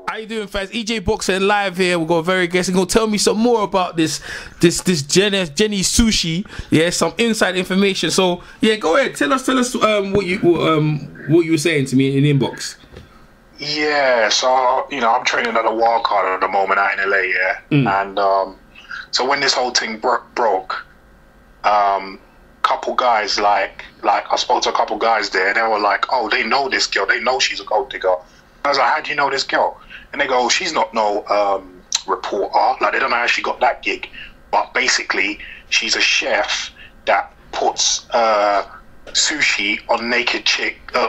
How you doing, fans? EJ Boxing live here. We've got a very guest. Gonna tell me some more about this Jenny Sushe. Yeah, some inside information. So yeah, go ahead. Tell us what you were saying to me in the inbox. Yeah, so I'm training at a wild card at the moment out in LA. Yeah, and so when this whole thing broke, couple guys like I spoke to a couple guys there. They were like, "Oh, they know this girl. They know she's a gold digger." I was like, "How do you know this girl?" And they go, "She's not no reporter. Like, they don't know how she got that gig. But basically, she's a chef that puts sushi on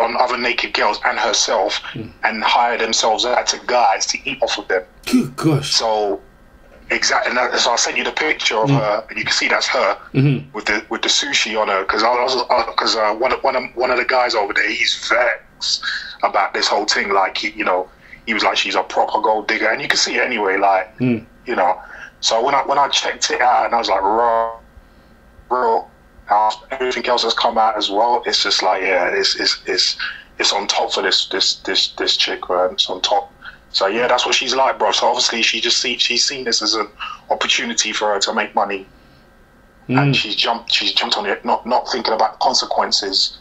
on other naked girls and herself, and hire themselves out to guys to eat off of them." Good gosh. So exactly. So I sent you the picture of her, and you can see that's her with the sushi on her. Because one of the guys over there, he's vexed about this whole thing. Like he was like, she's a proper gold digger, and you can see it anyway. Like So when I checked it out, and I was like, real. Everything else has come out as well. It's just like, yeah, it's on top for this chick, man. It's on top. So yeah, that's what she's like, bro. So obviously she's seen this as an opportunity for her to make money, and she's jumped on it, not thinking about consequences,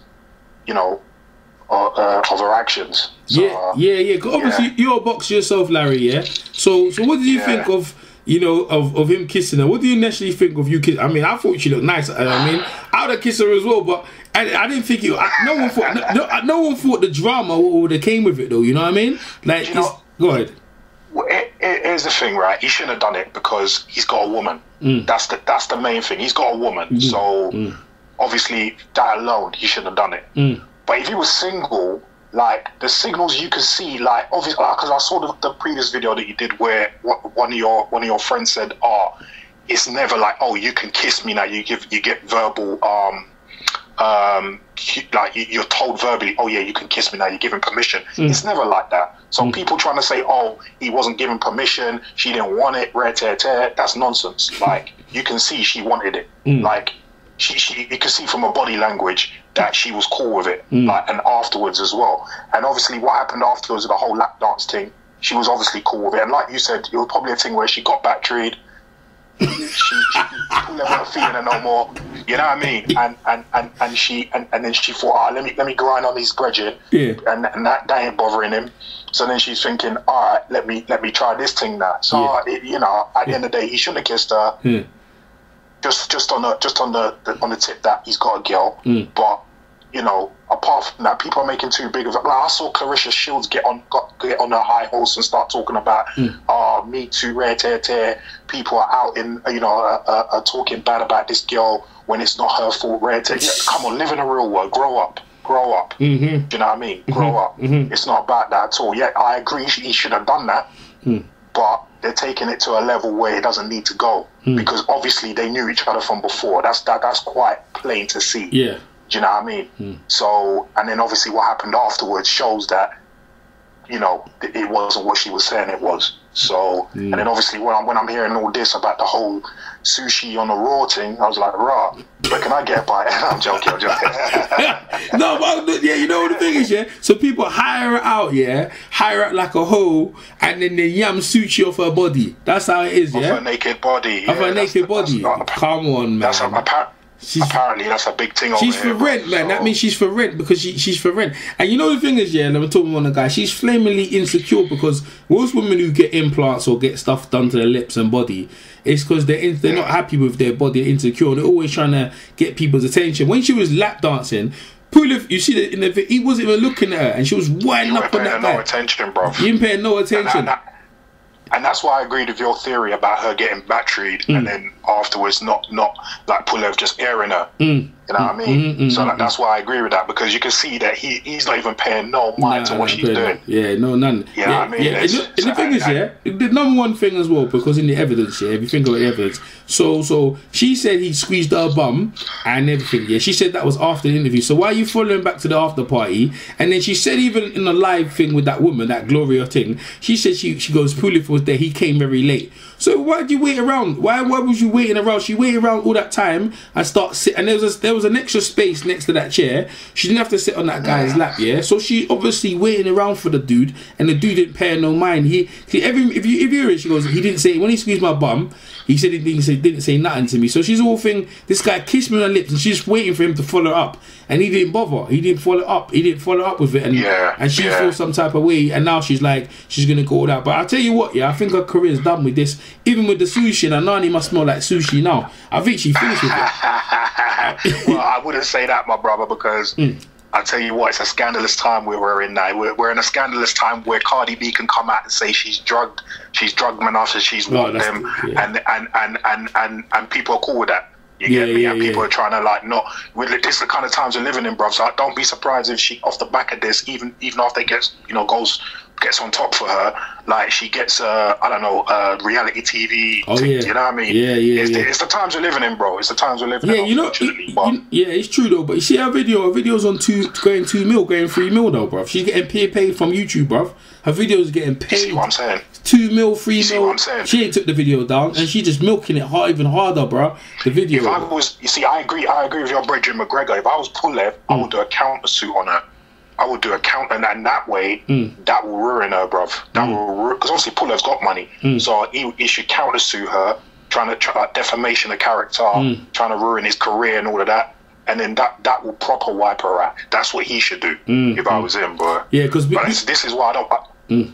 of her actions. So, yeah. Obviously, you're a boxer yourself, Larry. Yeah. So what did you think of of him kissing her? What do you initially think of you kiss? I mean, I thought she looked nice. I mean, I would have kissed her as well, but I didn't think it. No one thought the drama would have came with it, though. You know what I mean? Like, go ahead. Here's the thing, right? He shouldn't have done it because he's got a woman. That's the main thing. He's got a woman, so obviously that alone, he shouldn't have done it. But if he was single, like the signals you can see, like obviously, because I saw the previous video that you did where one of your friends said, "Oh, it's never like, oh, you can kiss me now. You get verbal, like you're told verbally, oh yeah, you can kiss me now. You're given permission. It's never like that. So people trying to say, oh, he wasn't given permission, she didn't want it, that's nonsense. Like you can see she wanted it. Like she you can see from her body language that she was cool with it, like, and afterwards as well. And obviously what happened afterwards with the whole lap dance thing, she was obviously cool with it. And like you said, it was probably a thing where she got battered. she never wasn't feeling it no more. You know what I mean? And then she thought, let me grind on these brethren, and that ain't bothering him. So then she's thinking, all right, let me try this thing now. So at the end of the day, he shouldn't have kissed her. Just on the tip that he's got a girl, but apart from that, people are making too big of it. Like, I saw Clarissa Shields get on her high horse and start talking about, Me Too, rare tear. People are out in are talking bad about this girl when it's not her fault. Rare tear. Come on, live in the real world. Grow up. Do you know what I mean? Grow up. It's not about that at all. Yeah, I agree. He should have done that, but they're taking it to a level where it doesn't need to go, because obviously they knew each other from before. That's quite plain to see. Yeah. Do you know what I mean? So, and then obviously what happened afterwards shows that, it wasn't what she was saying it was. So, and then obviously when I'm hearing all this about the whole sushi on the raw thing, I was like, rah, but can I get a bite? I'm joking. No, but yeah, you know what the thing is, yeah? So people hire her out, hire her out like a hoe, and then they yam sushi off her body. That's how it is, yeah? Of her naked body. Of her naked body. Come on, man. Apparently that's a big thing over here. She's for rent, man. So that means she's for rent, because she's for rent. And you know the thing is, and I'm talking to one of the guys, she's flamingly insecure, because most women who get implants or get stuff done to their lips and body, it's because they're not happy with their body, they're insecure. They're always trying to get people's attention. When she was lap dancing, you see that in the video, he wasn't even looking at her, and she was winding up on that guy. No attention, bro. You ain't paying no attention. And that's why I agreed with your theory about her getting battered and then afterwards not like Pulev just airing her. You know what I mean? So that's why I agree with that, because you can see that he's not even paying no mind to what she's doing. Yeah, no, none. You know what I mean? Yeah. And the thing is, the number one thing as well, because in the evidence, if you think about the evidence, so she said he squeezed her bum and everything, she said that was after the interview. So why are you following back to the after party? And then she said, even in the live thing with that woman, that Gloria thing, she said she goes, Pulev was there, he came very late. So why did you wait around? Why was you waiting around? She waited around all that time and there was was an extra space next to that chair. She didn't have to sit on that guy's lap, yeah. So she obviously waiting around for the dude, and the dude didn't pay her no mind. If you hear it, she goes, he didn't say, when he squeezed my bum, he said he didn't say nothing to me. So she's all thing, this guy kissed me on the lips, and she's just waiting for him to follow up, and he didn't bother. He didn't follow up with it, and she feels some type of way, and now she's like, she's gonna go out. But I tell you what, yeah, I think her career's done with this. Even with the sushi, and Nani must smell like sushi now. I think she finished with it. Well, I wouldn't say that, my brother, because I tell you what, it's a scandalous time we're in now. We're in a scandalous time where Cardi B can come out and say she's drugged men after she's walked them, and people are cool with that. You get me? And people are trying to like not. This is the kind of times we're living in, bruv. So don't be surprised if she, off the back of this, even after it gets, gets on top for her, like she gets reality TV. You know what I mean? It's the times we're living in, bro. It's the times we're living in. It's true though. But you see her video's on going 3 mil though, bruv. She's getting paid from YouTube, bruv. Her videos getting paid. You see what I'm saying? 2 mil, 3 mil. See what I'm saying? She ain't took the video down, and she just milking it even harder, bro. The video. If I was, I agree with your brother McGregor. If I was Pulev, I would do a counter suit on her. I would do a counter, and that way, that will ruin her, bruv. That will ruin, because obviously Pulev's got money, so he should counter sue her, trying to defamation of character, trying to ruin his career and all of that. And then that will proper wipe her out. That's what he should do if I was him, bro. Yeah, because this is why I don't.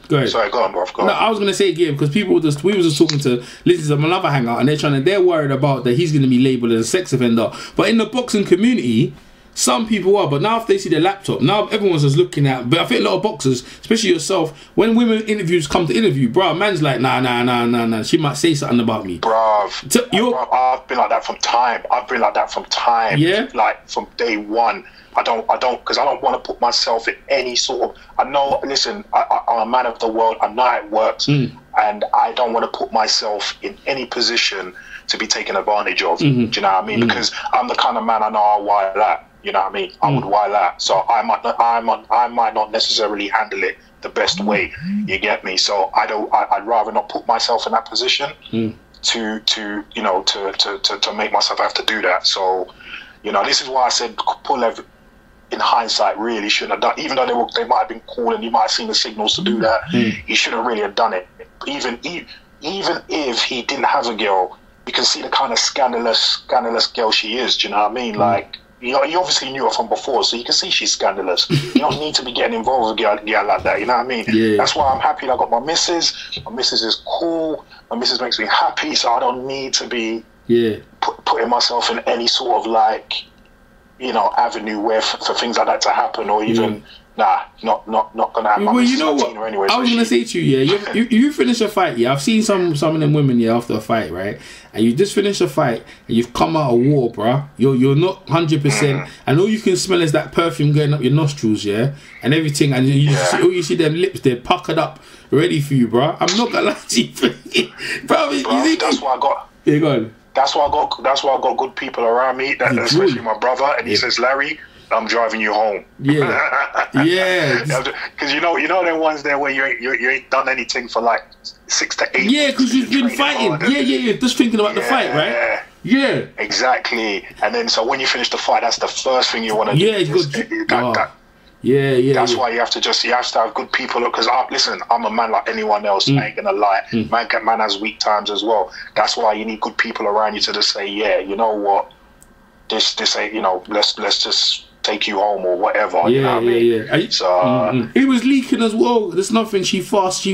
Go ahead. Sorry, go on, bro. No, I was gonna say again because we were just talking to listeners of another hangout, and they're worried about that he's gonna be labelled as a sex offender. But in the boxing community, some people are. But now if they see their laptop, now everyone's just looking at. But I think a lot of boxers, especially yourself, when women interviews come to interview, bro, man's like, nah. She might say something about me, bro. I've been like that from time. Yeah, like from day one. I don't, because I don't want to put myself in any sort of. I know. Listen, I'm a man of the world. I know how it works, and I don't want to put myself in any position to be taken advantage of. Do you know what I mean? Because I'm the kind of man I know I'll wire that. You know what I mean? I would wire that. So I might not necessarily handle it the best way. You get me? So I'd rather not put myself in that position to make myself have to do that. So, this is why I said Pulev, in hindsight, really shouldn't have done. Even though they might have been cool and he might have seen the signals to do that, he shouldn't really have done it. Even if he didn't have a girl, you can see the kind of scandalous girl she is. Do you know what I mean? Like, you obviously knew her from before, so you can see she's scandalous. You don't need to be getting involved with a girl like that. You know what I mean? Yeah. That's why I'm happy that I got my missus. My missus is cool. My missus makes me happy, so I don't need to be putting myself in any sort of like, avenue where for things like that to happen, or even not gonna happen. Well, you know what? Anyway, I was gonna say to you, you finish a fight. I've seen some of them women after a fight, right? And you just finish a fight and you've come out of war, bruh. You're not 100%, and all you can smell is that perfume going up your nostrils, and everything, and you see them lips, they're puckered up, ready for you, bruh. I'm not gonna lie to you, bro. That's why I got. Yeah, go on. That's why I got good people around me, especially my brother, and he says, Larry, I'm driving you home. Yeah. Because you know them ones there where you ain't done anything for like 6 to 8 Yeah, because you've been fighting. Yeah. Just thinking about the fight, right? Yeah. Exactly. And then so when you finish the fight, that's the first thing you want to do. Yeah. That's why you have to have good people. Because listen, I'm a man like anyone else. I ain't gonna lie. Man has weak times as well. That's why you need good people around you to just say, you know what, this ain't, let's just take you home or whatever. You know what I mean? So he was leaking as well. There's nothing. She fast.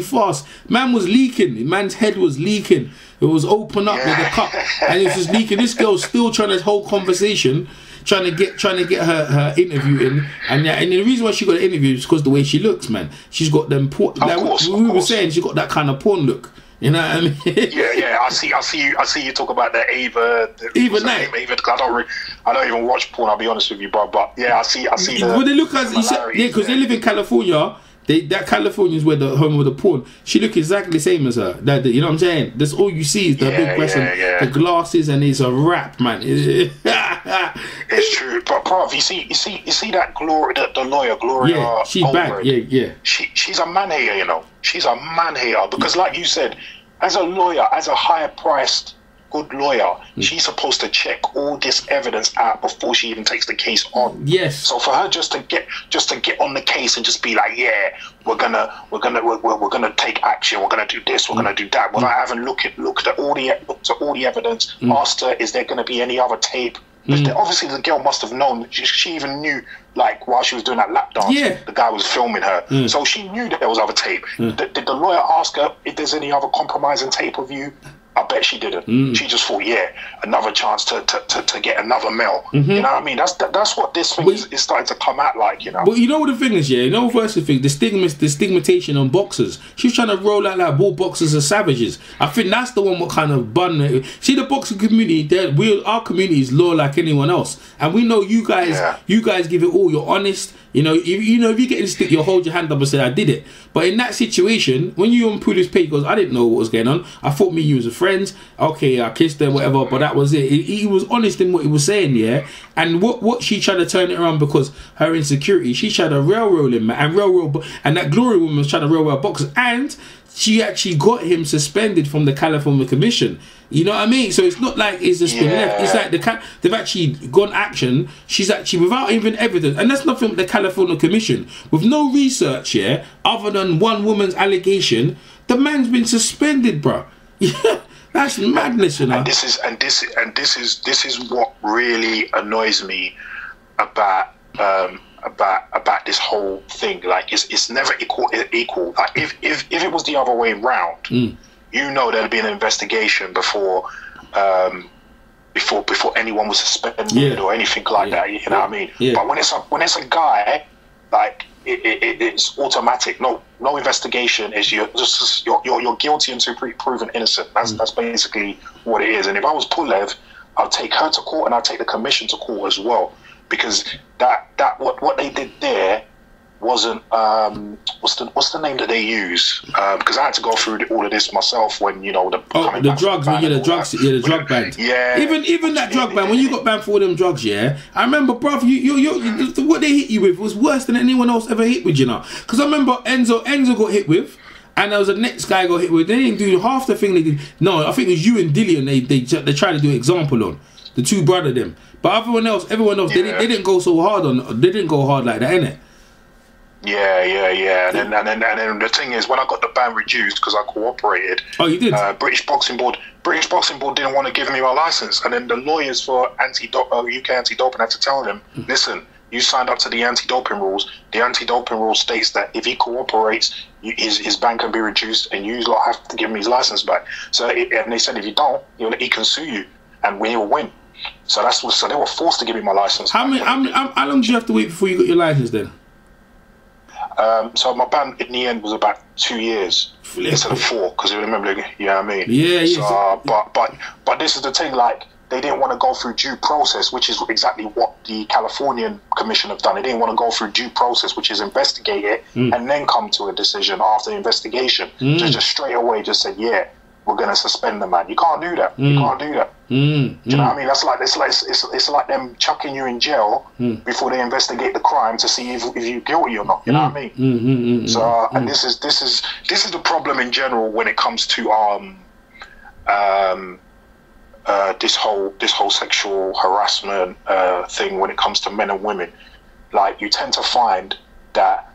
Man was leaking. Man's head was leaking. It was open up with a cup, and it was just leaking. This girl's still trying to hold conversation. Trying to get her interview in, and the reason why she got an interview is because the way she looks, man. She's got them porn. We were saying she got that kind of porn look. You know what I mean? Yeah. I see you talk about the Ava Knight. I don't even watch porn. I'll be honest with you, bro. But yeah, I see. Well, they look as because they live in California. That California is where the home of the porn. She look exactly the same as her. You know what I'm saying? That's all you see is the big breast and the glasses, and it's a wrap, man. It's true, but bruv, you see that Gloria, the lawyer, Gloria. Yeah, she's bad. Yeah. She's a man hater, She's a man hater because, like you said, as a lawyer, as a higher priced good lawyer, she's supposed to check all this evidence out before she even takes the case on. Yes. So for her just to get on the case and just be like, yeah, we're gonna take action, we're gonna do this, we're gonna do that, without having looked at all the evidence, asked her, is there gonna be any other tape? Obviously, the girl must have known. She even knew, like, while she was doing that lap dance, the guy was filming her. So she knew that there was other tape. Did the lawyer ask her if there's any other compromising tape of you? I bet she didn't. She just thought, another chance to get another male. You know what I mean? That's what this thing is starting to come out like, you know. But you know what the thing is, you know, first thing, the stigmatization on boxers. She's trying to roll out like all boxers are savages. I think that's the one what kind of bun. See, the boxing community, our community is law like anyone else, and we know you guys. You guys give it all. You're honest. You know, if you get in the stick, you'll hold your hand up and say, I did it. But in that situation, when you on Pulis page goes, I didn't know what was going on. I thought me and you was a friends. Okay, I kissed her, whatever, but that was it. He was honest in what he was saying, yeah? And what she tried to turn it around because her insecurity, she tried to railroad him, and that Glory woman was trying to railroad boxers, and she actually got him suspended from the California Commission. You know what I mean? So it's not like it's just been left. It's like they've actually gone action. She's actually, without even evidence, and that's nothing the California Commission, with no research, other than one woman's allegation, the man's been suspended, bro. That's madness, you know. And this is what really annoys me about this whole thing. Like it's never equal. Like if it was the other way round, you know, there'd be an investigation before anyone was suspended or anything like that. You know what I mean? But when it's a guy, like it's automatic. No investigation. Is you're guilty until proven innocent. That's basically what it is. And if I was Pulev, I'll take her to court and I'll take the commission to court as well, because what they did there wasn't what's the name that they use, because I had to go through all of this myself when, you know, the drug ban. Even that drug ban, when you got banned for all them drugs, I remember, bruv, you what they hit you with was worse than anyone else ever hit with, you know, because I remember Enzo got hit with, and there was a next guy got hit with. They didn't do half the thing they did. No, I think it was you and Dillian. They tried to do an example on the two brother them, but everyone else they didn't go so hard on. They didn't go hard like that, innit? Yeah. And then the thing is, when I got the ban reduced because I cooperated. Oh, you did. British Boxing Board didn't want to give me my license, and then the lawyers for UK anti-doping had to tell them, listen, you signed up to the anti-doping rules. The anti-doping rule states that if he cooperates, his ban can be reduced, and you lot have to give him his license back. And they said if you don't, he can sue you, and we will win. So they were forced to give me my license. How long did you have to wait before you got your license then? So my ban in the end was about 2 years instead of 4, because you remember, you know what I mean? Yeah. So, but this is the thing, like, they didn't want to go through due process, which is exactly what the Californian Commission have done. They didn't want to go through due process, which is investigate it and then come to a decision after the investigation. Just straight away just said, we're going to suspend the man. You can't do that. You can't do that. Do you know what I mean? That's like it's like them chucking you in jail before they investigate the crime to see if you're guilty or not. You know what I mean? And this is the problem in general when it comes to this whole sexual harassment thing when it comes to men and women. Like, you tend to find that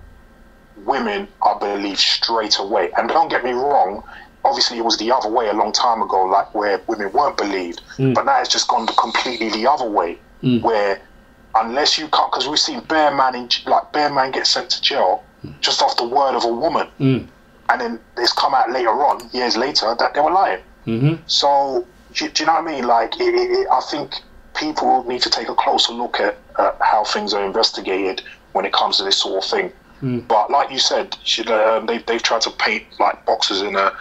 women are believed straight away. And don't get me wrong, obviously it was the other way a long time ago, like where women weren't believed. But now it's just gone completely the other way, where unless you can't, because we've seen bear man get sent to jail just off the word of a woman, and then it's come out later on, years later, that they were lying. So do you know what I mean? Like, I think people need to take a closer look at how things are investigated when it comes to this sort of thing. But like you said, they've tried to paint like boxers in a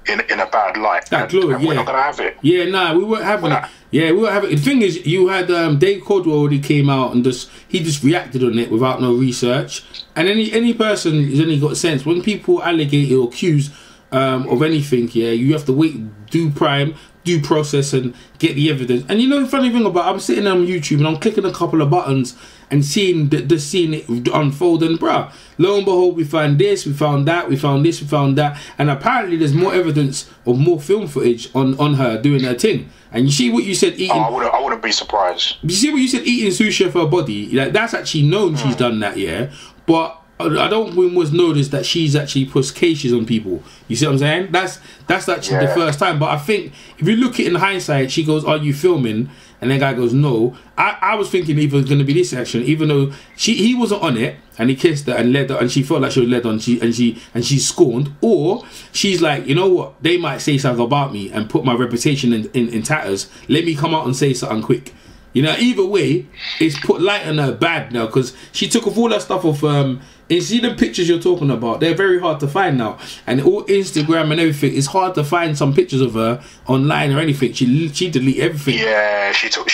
bad light. We're not gonna have it. Yeah, nah, we weren't having it. Yeah, we weren't having it. The thing is, you had Dave Caldwell already came out and he just reacted on it without no research. And any person who's only got sense, when people allegate or accuse of anything, yeah, you have to wait, do prime, due process, and get the evidence. And you know the funny thing about, I'm sitting on YouTube and I'm clicking a couple of buttons and seeing seeing it unfold, and bruh, lo and behold, we found this, we found that, we found this, we found that, and apparently there's more evidence of more film footage on her doing her thing. And you see what you said, eating. I wouldn't be surprised. You see what you said, eating sushi for her body. Like, that's actually known she's done that, yeah. But I don't think was noticed that she's actually put cases on people. You see what I'm saying? That's actually the first time. But I think if you look at it in hindsight, she goes, "Are you filming?" And the guy goes, "No." I was thinking either it was going to be this action, even though he wasn't on it, and he kissed her and led her, and she felt like she was led on. She's scorned, or she's like, you know what? They might say something about me and put my reputation in tatters. Let me come out and say something quick. You know, either way, it's put light on her bad now, because she took off all that stuff off. And see the pictures you're talking about, they're very hard to find now, and all Instagram and everything, it's hard to find some pictures of her online or anything. She deleted everything. Yeah, she took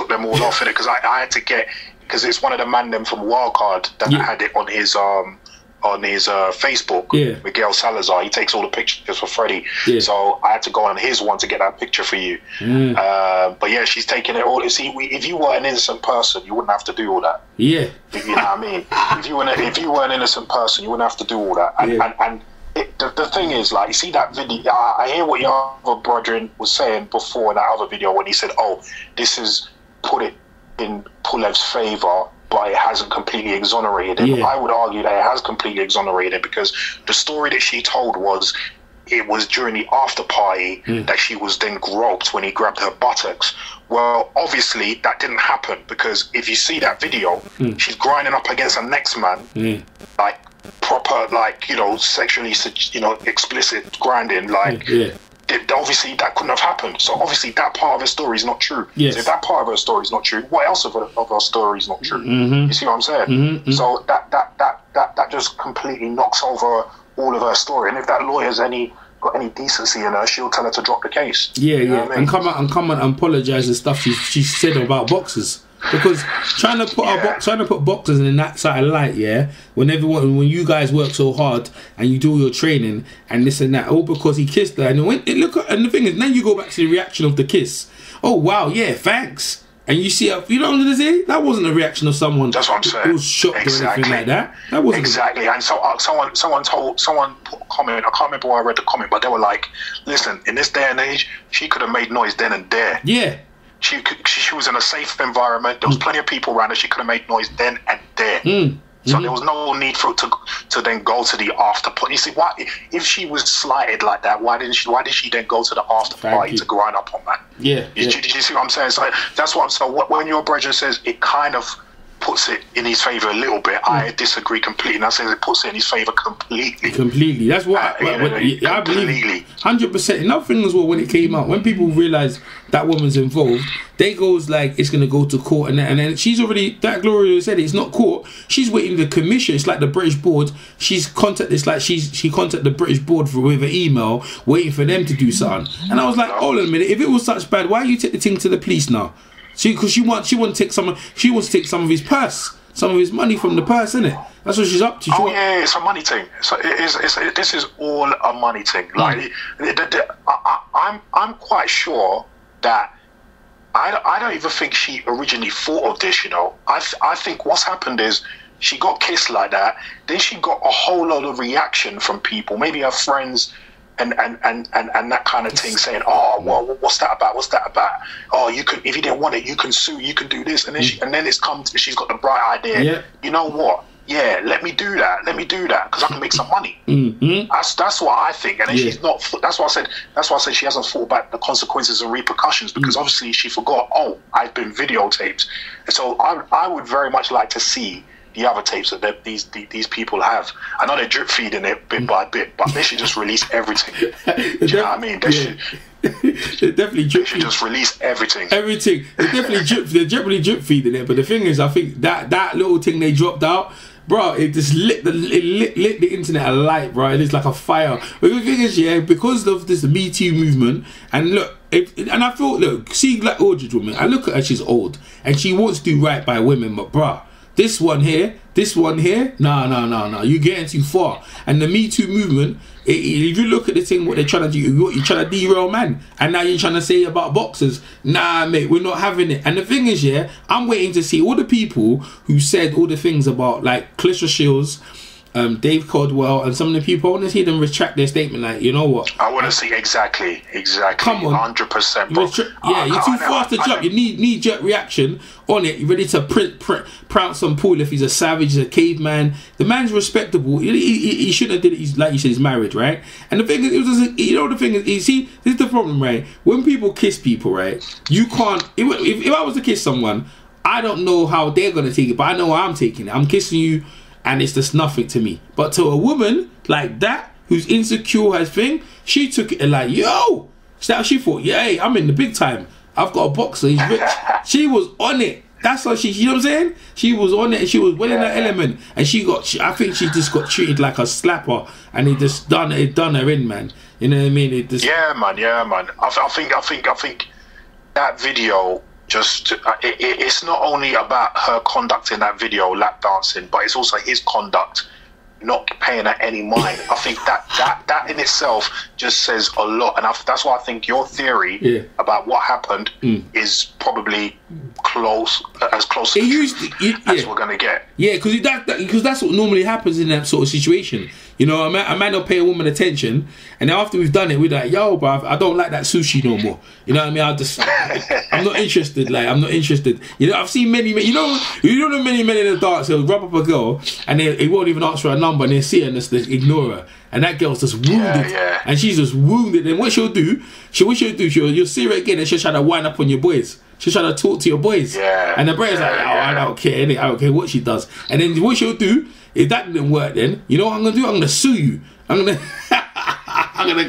them all off in it, because I had to get, because it's one of the man them from Wildcard that had it on his Facebook. Yeah. Miguel Salazar, he takes all the pictures for Freddie. Yeah. So I had to go on his one to get that picture for you. But yeah, she's taking it all. See, if you were an innocent person, you wouldn't have to do all that. Yeah. You know what I mean? If you were an innocent person, you wouldn't have to do all that. And the thing is, like, you see that video, I hear what your other brethren was saying before in that other video when he said, "Oh, this is put it in Pulev's favour, but it hasn't completely exonerated him." Yeah. I would argue that it has completely exonerated him, because the story that she told was it was during the after party that she was then groped when he grabbed her buttocks. Well, obviously that didn't happen, because if you see that video, she's grinding up against her next man, like proper, like, you know, sexually, you know, explicit grinding, like. Obviously that couldn't have happened, so obviously that part of her story is not true. Yes. So if that part of her story is not true, what else of her story is not true? You see what I'm saying? So that just completely knocks over all of her story. And if that lawyer's got any decency in her, she'll tell her to drop the case. You know what I mean? And come out and apologise and stuff she said about boxers. Because trying to put boxers in that side of light, when you guys work so hard and you do all your training and this and that, all because he kissed her, and and the thing is, then you go back to the reaction of the kiss. Oh wow, yeah, thanks. And you see, you know what I'm gonna say? That wasn't a reaction of someone. That's what I'm saying. Who was shocked or anything like that. That wasn't exactly. And so someone put a comment. I can't remember where I read the comment, but they were like, "Listen, in this day and age, she could have made noise then and there. Yeah." She was in a safe environment. There was plenty of people around her. She could have made noise then and there. So there was no need for it to then go to the after party. You see, why, if she was slighted like that, why did she then go to the after party to grind up on that? Yeah. You see what I'm saying? So that's what. So when your brother says it kind of puts it in his favour a little bit, I disagree completely. And I say it puts it in his favour completely. Completely. That's what I believe. 100%. Another thing as well, when it came out, when people realise that woman's involved, they goes like it's gonna go to court, and then she's already, that Gloria said it's not court. She's waiting the commission. It's like the British board. She contacted the British board with an email, waiting for them to do something. And I was like, hold on a minute. If it was such bad, why you take the thing to the police now? Because she wants to take some of his purse, some of his money from the purse, innit? That's what she's up to. It's a money thing. So this is all a money thing. Like, I'm quite sure that I don't even think she originally thought of this. You know, I think what's happened is she got kissed like that. Then she got a whole lot of reaction from people, maybe her friends. And that kind of thing, saying, "Oh, well, what's that about? What's that about? Oh, you can, if you didn't want it, you can sue, you can do this." And then she's got the bright idea. Yeah. You know what? Yeah, let me do that because I can make some money. That's what I think. And then she's not. That's why I said she hasn't thought about the consequences and repercussions, because obviously she forgot. Oh, I've been videotaped, and so I would very much like to see the other tapes that these people have. I know they're drip feeding it bit by bit, but they should just release everything. Do you know what I mean? They should just release everything. Everything. They're definitely drip feeding it. But the thing is, I think that little thing they dropped out, bro, it just lit the internet alight, bro. It is like a fire. But the thing is, because of this Me Too movement, and look, and I thought, see, like Audrey's woman, I look at her, she's old, and she wants to do right by women, but bro, this one here, no, you're getting too far. And the Me Too movement, if you look at the thing, what they're trying to do, you're trying to derail man, and now you're trying to say about boxers, nah mate, we're not having it. And the thing is, yeah, I'm waiting to see all the people who said all the things about like Clarissa Shields, Dave Caldwell, and some of the people. I want to see them retract their statement. Like, you know what? I want to see exactly. Come on, 100%. Bro. You're too fast to jump. You need knee-jerk reaction on it. You're ready to prounce on Paul if he's a savage, he's a caveman. The man's respectable. He shouldn't have did it. He's, like you said, he's married, right? And the thing is, the thing is, you see, this is the problem, right? When people kiss people, right? You can't. If I was to kiss someone, I don't know how they're gonna take it, but I know how I'm taking it. I'm kissing you, and it's just nothing to me. But to a woman like that, who's insecure, has thing, she took it and like, yo, she thought, yeah, hey, I'm in the big time. I've got a boxer, he's rich. She was on it. That's what you know what I'm saying? She was on it, and she was well in her element. And I think she just got treated like a slapper, and it done her in, man. You know what I mean? It just, yeah, man. I think that video. It's not only about her conduct in that video, lap dancing, but it's also his conduct, not paying her any mind. I think that in itself just says a lot, and that's why I think your theory about what happened is probably as close as we're gonna get. Yeah, because that's what normally happens in that sort of situation. You know, a man will pay a woman attention, and then after we've done it, we're like, yo, bruv, I don't like that sushi no more. You know what I mean? I'm not interested. Like, I'm not interested. You know, I've seen many, you know the many men in the dark, so rub up a girl, and he won't even answer her number, and they see her and just ignore her. And that girl's just wounded, and she's just wounded. And what she'll do, you'll see her again, and she'll try to wind up on your boys. She'll try to talk to your boys. Yeah. And the brother's like, oh, I don't care, innit? I don't care what she does. And then what she'll do, if that didn't work, then you know what I'm gonna do? I'm gonna sue you. I'm gonna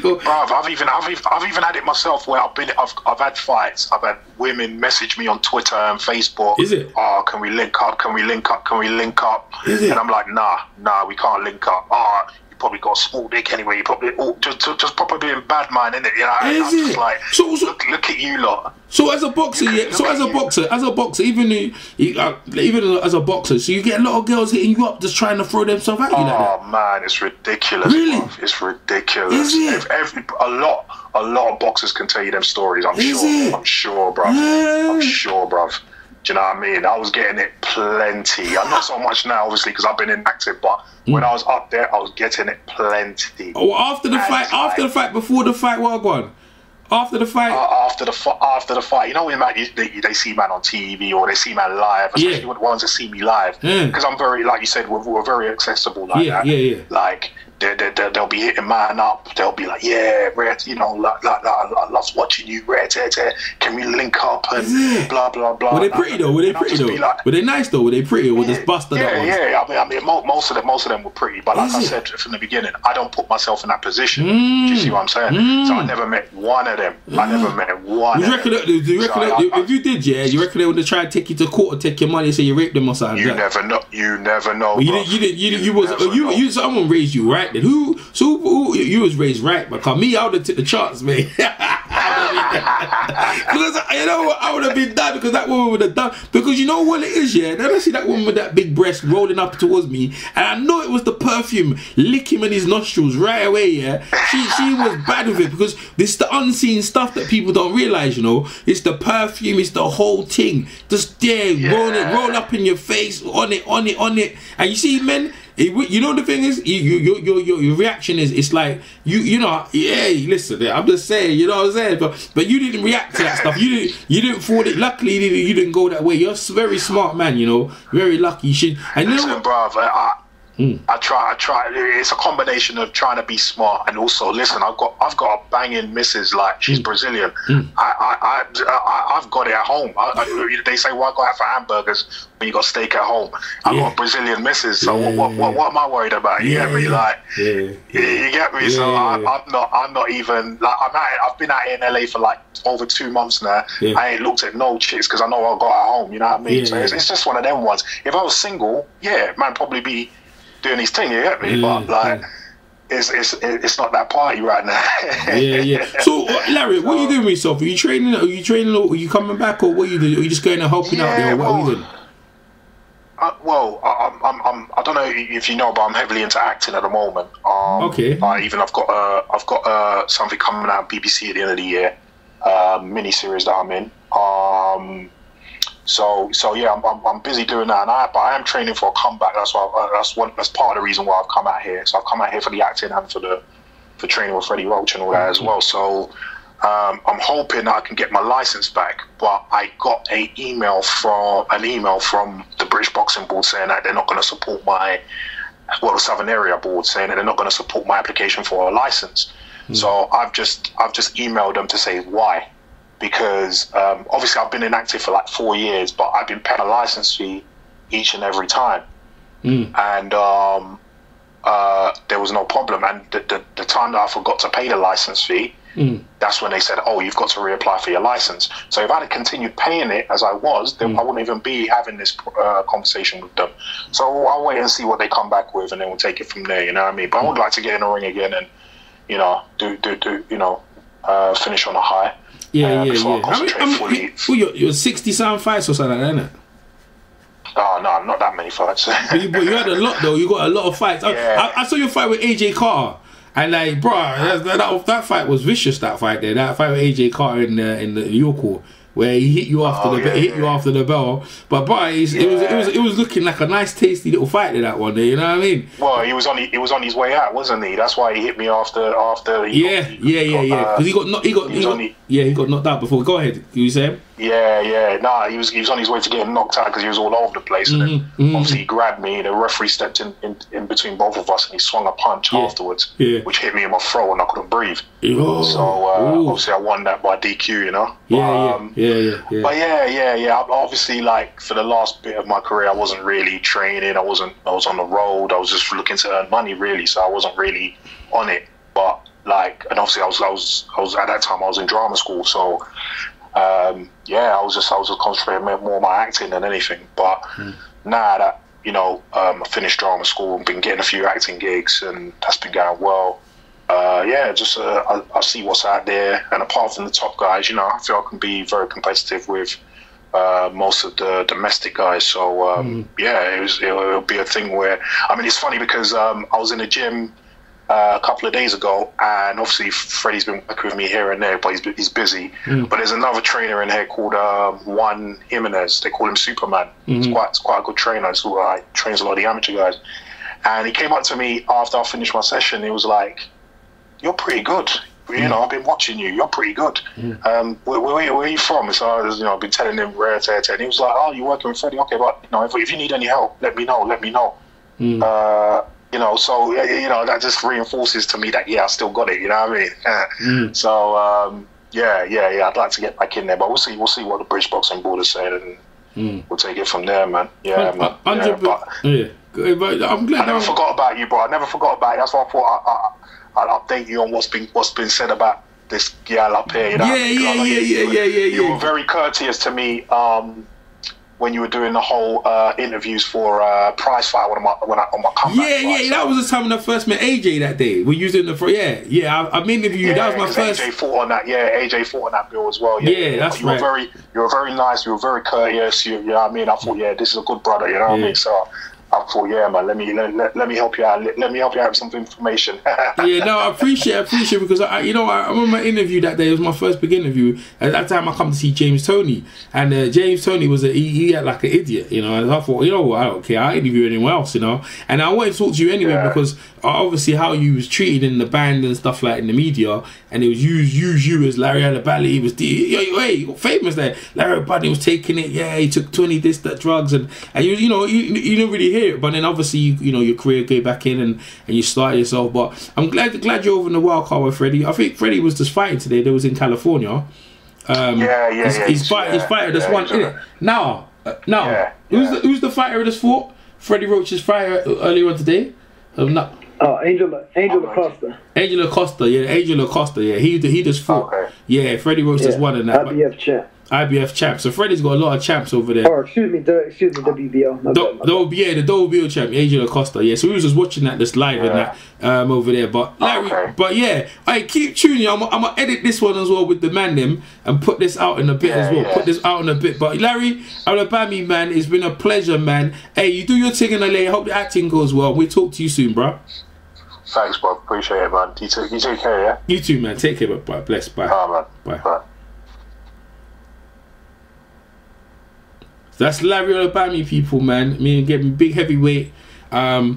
go. Bruv, I've even had it myself where I've had fights. I've had women message me on Twitter and Facebook. Is it? Oh, can we link up? Can we link up? Can we link up? Is it? And I'm like, nah, we can't link up. Oh, you probably got a small dick anyway. You probably just probably being bad man, innit? You know, is I'm it? just like, look at you lot. So as a boxer, even as a boxer, so you get a lot of girls hitting you up just trying to throw themselves at you like that. Oh man, it's ridiculous. Really? Bruv. It's ridiculous. Is it? A lot of boxers can tell you them stories. I'm sure, bruv. I'm sure, bruv. Do you know what I mean? I was getting it plenty. I'm not so much now, obviously, because I've been inactive. But when I was up there, I was getting it plenty. Oh, after the fight, before the fight, what gone? After the fight? After the fight, you know when they see man on TV or they see man live, especially the ones that see me live, because I'm very, like you said, we're very accessible like that. Yeah. Like they'll be hitting man up. They'll be like, yeah, Red, you know, like I love watching you, Red. Can we link up and blah blah blah. Were they pretty though? Were they nice though? Were they pretty or were they busted up ones? Yeah. I mean, most of them were pretty, but like I said from the beginning, I don't put myself in that position. Do you see what I'm saying? So I never met one of them. I never met one. Do you reckon if you did, you reckon they would have tried to take you to court or take your money and say you raped them or something? You never know. You never know. You someone raised you right then. Who you was raised right? Because me, I would have took the chance, man. Because you know what, I would have been done because that woman would have done. Because you know what it is, yeah. Then I see that woman with that big breast rolling up towards me, and I know it was the perfume licking in his nostrils right away. Yeah, she was bad with it because this is the unseen stuff that people don't realize. You know, it's the perfume, it's the whole thing. Just roll up in your face, on it, and you see, men. You know the thing is, your reaction is, it's like you know, listen, I'm just saying, you know what I'm saying, but you didn't react to that stuff. You didn't fall it. Luckily, you didn't go that way. You're a very smart man, you know, very lucky. You should. And listen, you know, bruv, I try. It's a combination of trying to be smart and also listen. I've got a banging missus, like she's Brazilian. I've got it at home. They say, why go out for hamburgers when you got steak at home? I've got a Brazilian missus, so what am I worried about? You get me? Like, you get me? So I'm not even like I've been out here in LA for like over 2 months now. I ain't looked at no chicks because I know I'll go at home. You know what I mean? So it's just one of them ones. If I was single, man, probably be doing his thing, you get me? But like, it's not that party right now. So Larry, what are you doing with yourself? Are you training? Or are you coming back, or what are you doing? Are you just going and helping out there? Or what are you doing? I don't know if you know, but I'm heavily into acting at the moment. Okay. I've got something coming out on BBC at the end of the year, mini series that I'm in. So yeah, I'm busy doing that, but I am training for a comeback. That's part of the reason why I've come out here. So I've come out here for the acting and for training with Freddie Roach and all that as well. So I'm hoping that I can get my license back. But I got an email from the British Boxing Board saying that they're not going to support the Southern Area Board saying that they're not going to support my application for a license. So I've just emailed them to say why. Because obviously I've been inactive for like 4 years, but I've been paying a license fee each and every time, and there was no problem. And the time that I forgot to pay the license fee, that's when they said, "Oh, you've got to reapply for your license." So if I had continued paying it as I was, then I wouldn't even be having this conversation with them. So I'll wait and see what they come back with, and then we'll take it from there. You know what I mean? But I would like to get in the ring again and finish on a high. Yeah. I mean, you're 60-some fights or something like that, isn't it? Oh, no, not that many fights. but you had a lot, though. You got a lot of fights. Yeah. I saw your fight with AJ Carter. And, like, bro, that fight was vicious, that fight there. That fight with AJ Carter in the York, where he hit you after you after the bell. But it was looking like a nice, tasty little fight there, that one there. You know what I mean? Well, he was on his way out, wasn't he? That's why he hit me after. Because he got knocked out before. Go ahead, you saying? Yeah. Nah, he was on his way to getting knocked out because he was all over the place. And then obviously he grabbed me. The referee stepped in between both of us and he swung a punch afterwards, which hit me in my throat and I couldn't breathe. So obviously I won that by DQ, you know. But yeah. Obviously, like for the last bit of my career, I wasn't really training. I was on the road. I was just looking to earn money, really. So I wasn't really on it. But like, and obviously I was at that time I was in drama school. So I was just concentrating more on my acting than anything. But now that I finished drama school and been getting a few acting gigs, and that's been going well. I see what's out there, and apart from the top guys, I feel I can be very competitive with most of the domestic guys. So it'll be a thing where, I mean, it's funny because I was in the gym a couple of days ago, and obviously Freddie's been working with me here and there, but he's busy. But there's another trainer in here called Juan Jimenez. They call him Superman. It's quite a good trainer. He trains a lot of the amateur guys. And he came up to me after I finished my session. He was like, "You're pretty good. I've been watching you. You're pretty good. Where are you from?" So I've been telling him rare. And he was like, "Oh, you're working with Freddie? Okay, but if you need any help, let me know. So that just reinforces to me that I still got it. You know what I mean? So I'd like to get back in there, but we'll see what the British Boxing Board is saying, and we'll take it from there, man. But I'm glad I never forgot about you, bro. I never forgot about you. That's why I thought I'll update you on what's been said about this girl up here. You were very courteous to me when you were doing the whole interviews for prize fight on my comeback. That was the time when I first met AJ that day. We used it in the I'm interviewed. That was my first. AJ fought on that. AJ fought on that bill as well. That's right. You were very nice. You were very courteous. You know what I mean? I thought, this is a good brother. You know what I mean? So I thought, man, let me help you out. Let me help you out with some information. I appreciate it because I remember my interview that day. It was my first big interview. At that time, I come to see James Toney, and James Toney was he had like an idiot, And I thought, I don't care. I'll interview anyone else, And I wanted to talk to you anyway because obviously how you was treated in the band and stuff like in the media, and it was use you as Larry Alabali. He was you got famous there. Larry Alabali was taking it. He took 20 that drugs, and you didn't really hear it, but then obviously your career go back in and you started yourself. But I'm glad you're over in the wild card with Freddie. I think Freddie was just fighting today. They was in California. He's fighter that's won. Now, who's the fighter that's fought? Freddie Roach's fighter earlier on today. Angel Acosta. Angel Acosta, He just fought. Okay. Yeah, Freddie Roach just won in that. IBF champ. IBF champ. So Freddie's got a lot of champs over there. Or excuse me, WBO. The WBO champ, Angel Acosta. Yeah, so we was just watching that this live and that over there. But Larry, but yeah, I keep tuning. I'm gonna edit this one as well with the man them and put this out in a bit as well. Yeah. Put this out in a bit. But Larry Alabami, man, it's been a pleasure, man. Hey, you do your thing in LA. Hope the acting goes well. We'll talk to you soon, bro. Thanks, bro. Appreciate it, man. You take care, yeah? You too, man. Take care, bye. Bless. Bye. Man. Bye. Bye. That's Larry Alabami, people, man. Me and getting big heavyweight. I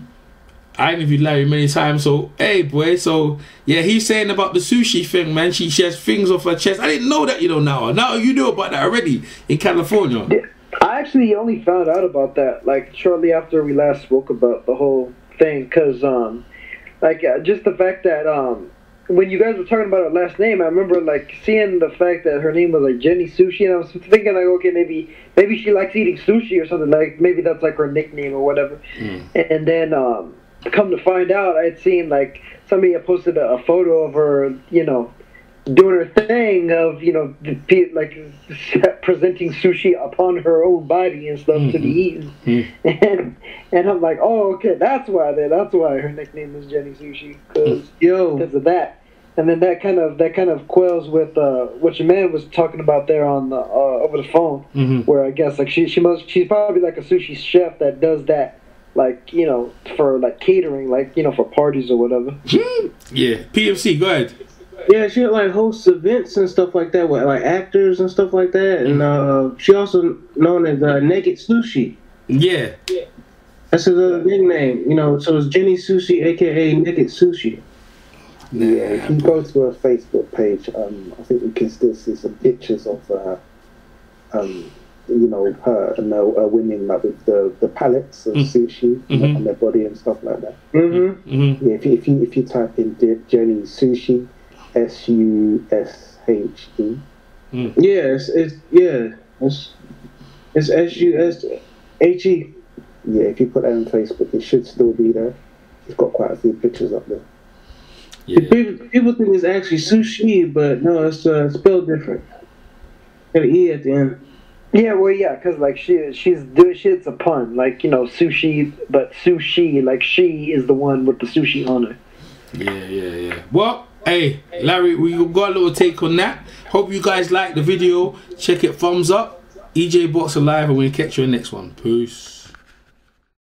interviewed Larry many times, so hey, boy. So yeah, he's saying about the sushi thing, man. She has things off her chest. I didn't know that, now you know about that already in California. Yeah, I actually only found out about that like shortly after we last spoke about the whole thing, because just the fact that when you guys were talking about her last name, I remember like seeing the fact that her name was like Jenny Sushi, and I was thinking like, okay, maybe she likes eating sushi or something, like maybe that's like her nickname or whatever. And then come to find out, I'd seen like somebody had posted a photo of her, doing her thing of like presenting sushi upon her own body and stuff to be eaten. And I'm like, oh, okay, that's why her nickname is Jenny Sushi, because of that. And then that kind of quells with what your man was talking about there on the over the phone, where I guess like she's probably like a sushi chef that does that, like for like catering, like for parties or whatever. Yeah, PMC, go ahead. Yeah, she like hosts events and stuff like that with like actors and stuff like that, and she also known as Naked Sushi. Yeah, that's her other nickname. So it's Jenny Sushi, aka Naked Sushi. Yeah, if you go to her Facebook page, I think we can still see some pictures of her and women like with the pallets of sushi on their body and stuff like that. Yeah, if you type in Jenny Sushi, SUSHE. Yeah, it's SUSHE. Yeah, if you put that on Facebook, it should still be there. It's got quite a few pictures up there. Yeah. People think it's actually sushi, but no, it's spelled different. Got an E at the end. Yeah, well, yeah, because like it's a pun, like sushi, but sushi, like she is the one with the sushi on her. Yeah. Well, hey, Larry, we got a little take on that. Hope you guys like the video. Check it, thumbs up. EJ Boxer Live, and we'll catch you in the next one. Peace.